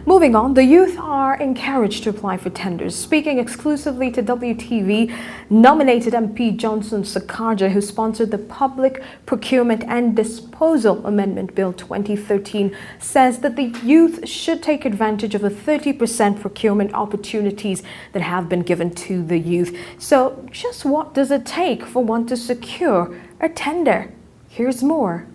Moving on, the youth are encouraged to apply for tenders. Speaking exclusively to WTV, nominated MP Johnson Sakaja, who sponsored the Public Procurement and Disposal Amendment Bill 2013, says that the youth should take advantage of the 30% procurement opportunities that have been given to the youth. So just what does it take for one to secure a tender? Here's more.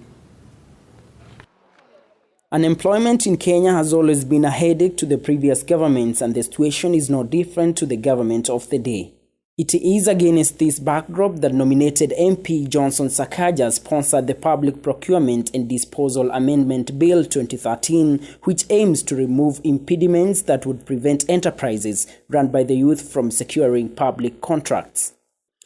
Unemployment in Kenya has always been a headache to the previous governments, and the situation is no different to the government of the day. It is against this backdrop that nominated MP Johnson Sakaja sponsored the Public Procurement and Disposal Amendment Bill 2013, which aims to remove impediments that would prevent enterprises run by the youth from securing public contracts.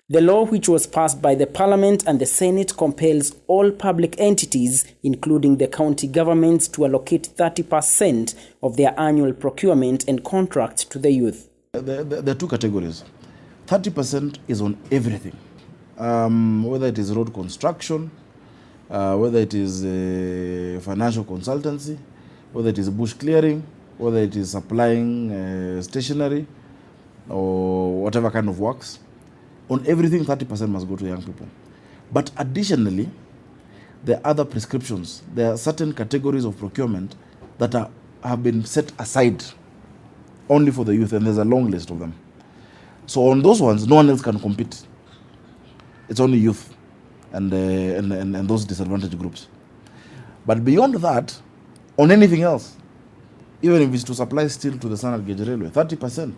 The law, which was passed by the Parliament and the Senate, compels all public entities, including the county governments, to allocate 30% of their annual procurement and contracts to the youth. There are two categories. 30% is on everything, whether it is road construction, whether it is financial consultancy, whether it is bush clearing, whether it is supplying stationery or whatever kind of works. On everything, 30% must go to young people. But additionally, there are other prescriptions. There are certain categories of procurement that have been set aside only for the youth, and there's a long list of them. So on those ones, no one else can compete. It's only youth and those disadvantaged groups. But beyond that, on anything else, even if it's to supply steel to the standard gauge railway, 30%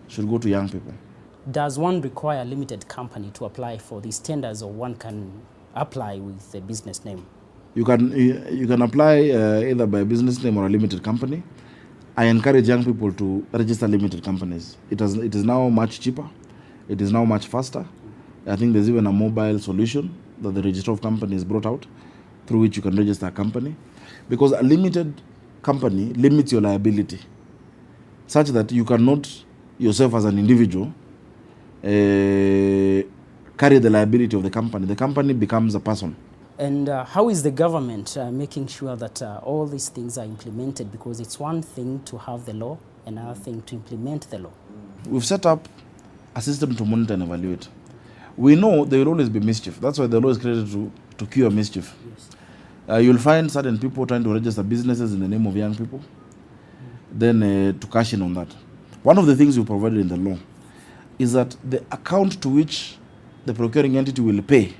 should go to young people. Does one require a limited company to apply for these tenders, or one can apply with a business name? You can apply either by a business name or a limited company. I encourage young people to register limited companies. It is now much cheaper. It is now much faster. I think there's even a mobile solution that the Register of Companies brought out, through which you can register a company. Because a limited company limits your liability, such that you cannot yourself as an individual carry the liability of the company. The company becomes a person. And how is the government making sure that all these things are implemented? Because it's one thing to have the law, another thing to implement the law. We've set up a system to monitor and evaluate. We know there will always be mischief. That's why the law is created to cure mischief. Yes. You'll find certain people trying to register businesses in the name of young people, then to cash in on that. One of the things we provided in the law is that the account to which the procuring entity will pay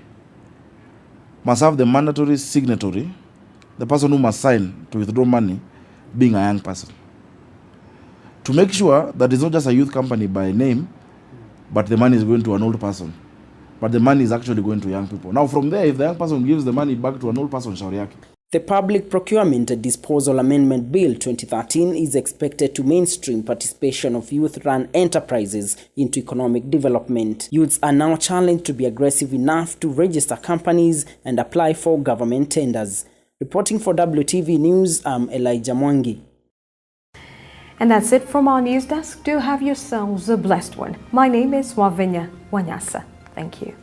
must have the mandatory signatory, the person who must sign to withdraw money, being a young person. To make sure that it's not just a youth company by name, but the money is going to an old person. But the money is actually going to young people. Now from there, if the young person gives the money back to an old person, shauri yake. The Public Procurement and Disposal Amendment Bill 2013 is expected to mainstream participation of youth-run enterprises into economic development. Youths are now challenged to be aggressive enough to register companies and apply for government tenders. Reporting for WTV News, I'm Elijah Mwangi. And that's it from our news desk. Do have yourselves a blessed one. My name is Wavinya Wanyasa. Thank you.